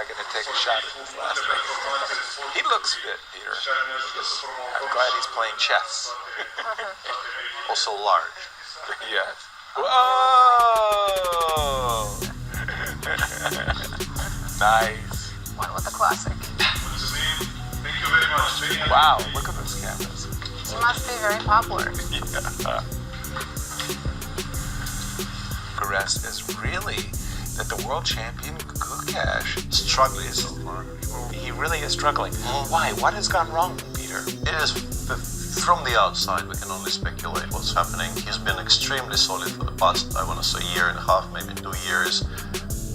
not going to take a shot at this last thing. He looks fit, Peter. I'm glad he's playing chess. Also large. Yes. Whoa! Nice. One with the classic. Wow, look at this canvas. He must be very popular. Yeah. The rest is really that the world champion Gukesh Struggling. he really is struggling. Why? What has gone wrong, Peter? It is from the outside. We can only speculate what's happening. He's been extremely solid for the past, I want to say, year and a half, maybe 2 years,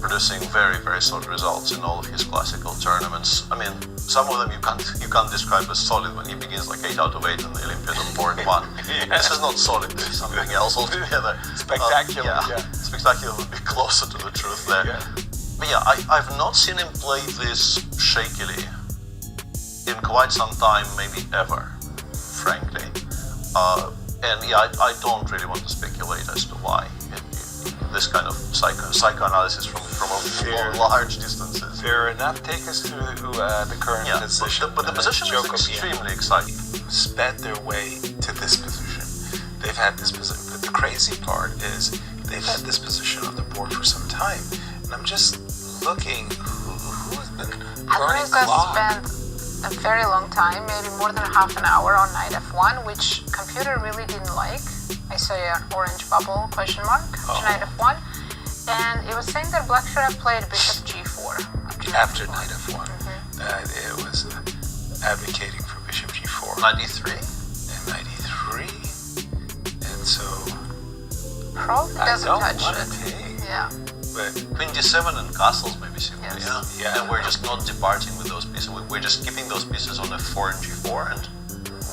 producing very, very solid results in all of his classical tournaments. I mean, some of them you can't describe as solid when he begins like 8 out of 8 in the Olympiad on board 1. This is not solid. This is something else altogether. Spectacular. Yeah. Spectacular would be closer to the truth there. Yeah. But yeah, I've not seen him play this shakily in quite some time, maybe ever, frankly. And yeah, I don't really want to speculate as to why. This kind of psychoanalysis from large distances. Fair enough. Take us through the current position. But the position is extremely exciting. Sped their way to this position. They've had this position. But the crazy part is they've had this position on the board for some time. And I'm just looking who's been burning Alireza clock. spent a very long time, maybe more than half an hour on knight f1, which computer really didn't like. I saw an orange bubble, question mark, knight f1. And it was saying that black should have played bishop g4. After knight f1. It was advocating for bishop g4. Knight e3. And knight e3. And so Probably I doesn't don't touch want it. to take. Yeah. But Queen d7 and castles maybe simply, Yes. Yeah. And we're just not departing with those pieces. We're just keeping those pieces on f4 and g4 and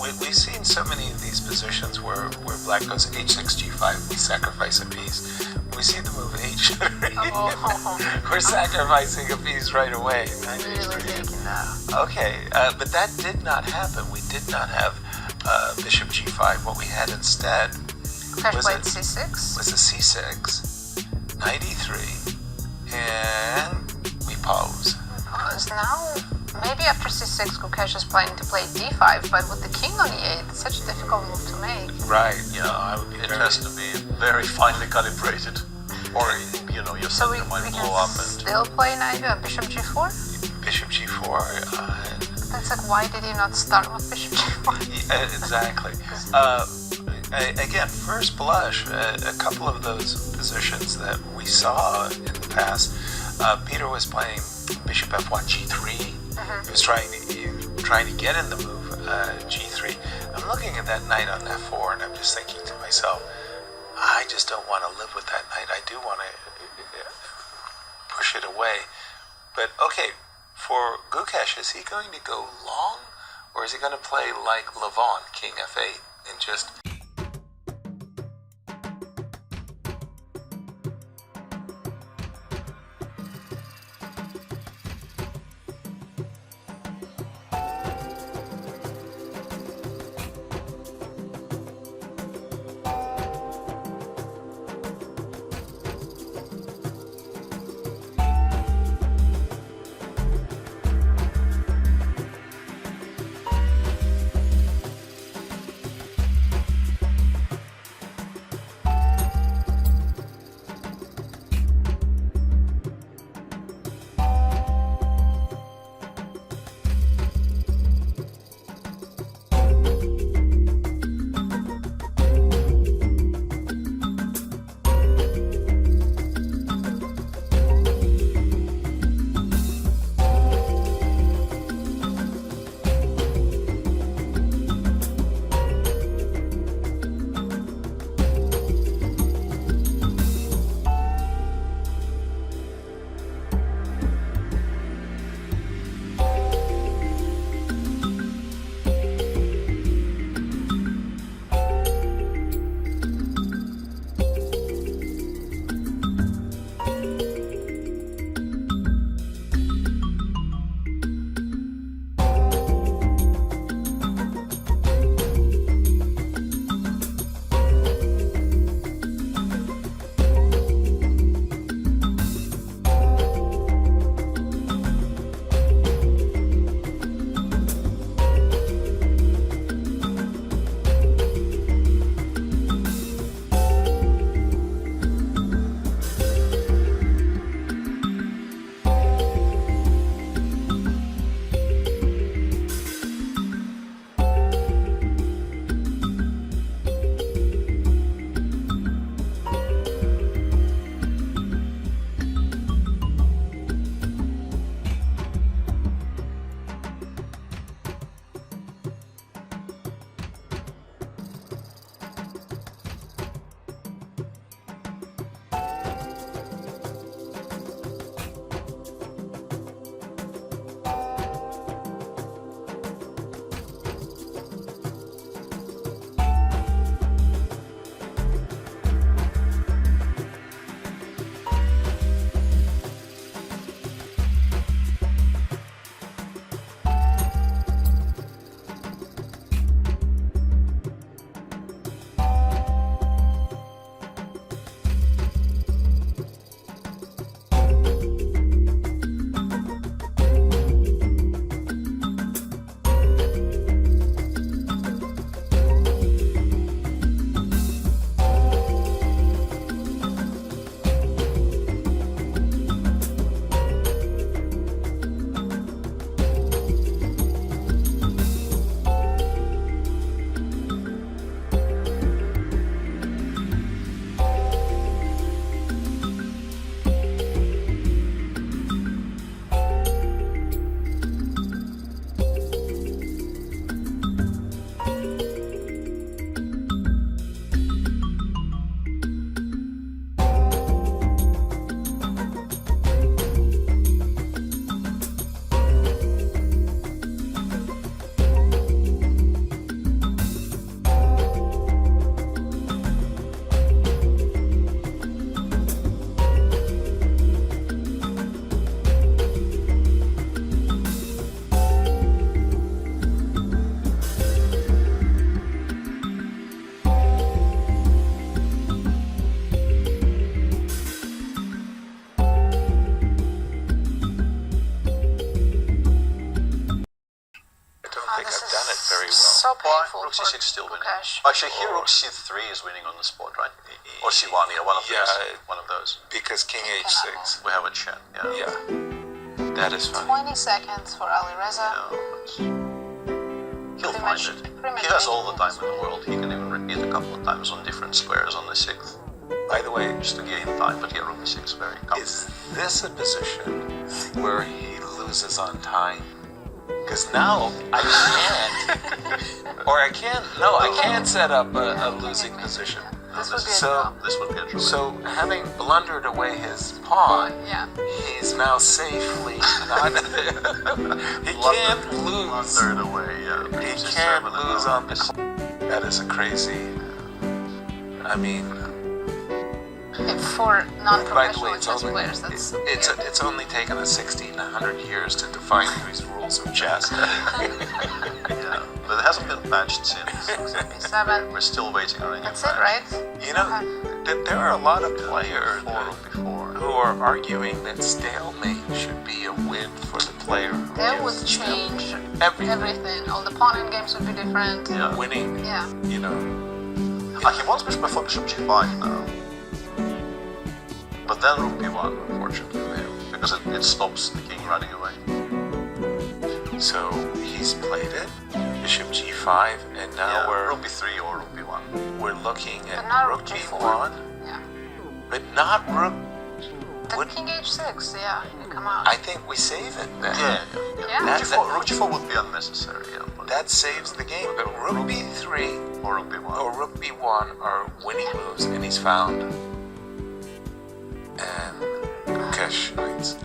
we've seen so many of these positions where black goes h6, g5, we sacrifice a piece. We see the move h3. We're sacrificing a piece right away. Really taking that. Okay, but that did not happen. We did not have bishop g5. What we had instead Gukesh was played a c6. c6, knight e3, and we pose. Because now, maybe after c6, Gukesh is planning to play d5, but with the king on e8, it's such a difficult move to make. Right. yeah, I would be it has to be very finely calibrated. Or, your So we center might can blow up and... still play bishop g4? bishop g4. That's like, why did you not start with bishop g4? Yeah, exactly. Again, first blush, a couple of those positions that we saw in the past. Peter was playing bishop f1, g3. He was trying to get in the move g3. I'm looking at that knight on f4, and I'm just thinking to myself, I just don't want to live with that knight. I do want to push it away. But okay, for Gukesh, is he going to go long, or is he going to play like Levon, king f8, and just... painful Rook for c6 still winning. Gukesh. Actually, here Rook c3 is winning on the spot, right? Or c1, yeah, one of those. One of those. Because King h6. We have a chat, yeah. Yeah, that is funny. 20 seconds for Alireza. He'll find it. He has all the time in the world. He can even repeat a couple of times on different squares on the 6th. By the way, Just to gain time, but yeah, Rook e6 very comfortable. is this a position where he loses on time? Because now I can't, or I can't set up a losing position. This would be a So, draw. This would be a draw. So having blundered away his pawn, Yeah. he's now safely not. He can't lose. Blundered away, yeah. He can't lose on this. That is a crazy. I mean, For by the way, non-professional it's chess only players, that's it's only taken us 1,600 years to define these rules of chess. Yeah, but it hasn't been patched since. b7. We're still waiting on a new That's it, patch. right? You know, there are a lot of players Before. who are arguing that stalemate should be a win for the player who That gives would change everything. All the pawn games would be different. Yeah. winning. Yeah. You know, He wants bishop f4, bishop g5 now. But then rook b1, unfortunately, because it stops the king running away. so he's played it. Bishop g5, and now rook b3 or rook b1. we're looking at But not rook rook g4. b1, Yeah. but not rook. The Would, king h6, yeah, you come out. I think we save it then. Yeah. Rook g4 would be unnecessary, yeah. But That saves the game. But rook b3 or rook b1. or rook b1 are winning moves, and he's found. And Gukesh wins.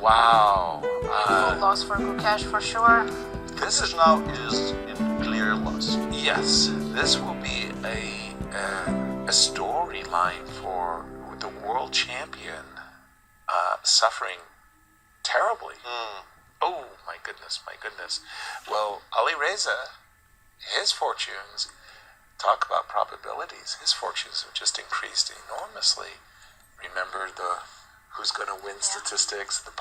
Wow. Full loss for Gukesh for sure. This is now is in clear loss. Yes, this will be a storyline for the world champion suffering terribly. Oh my goodness, my goodness. Well, Alireza, his fortunes, talk about probabilities. His fortunes have just increased enormously. Remember the who's going to win statistics, the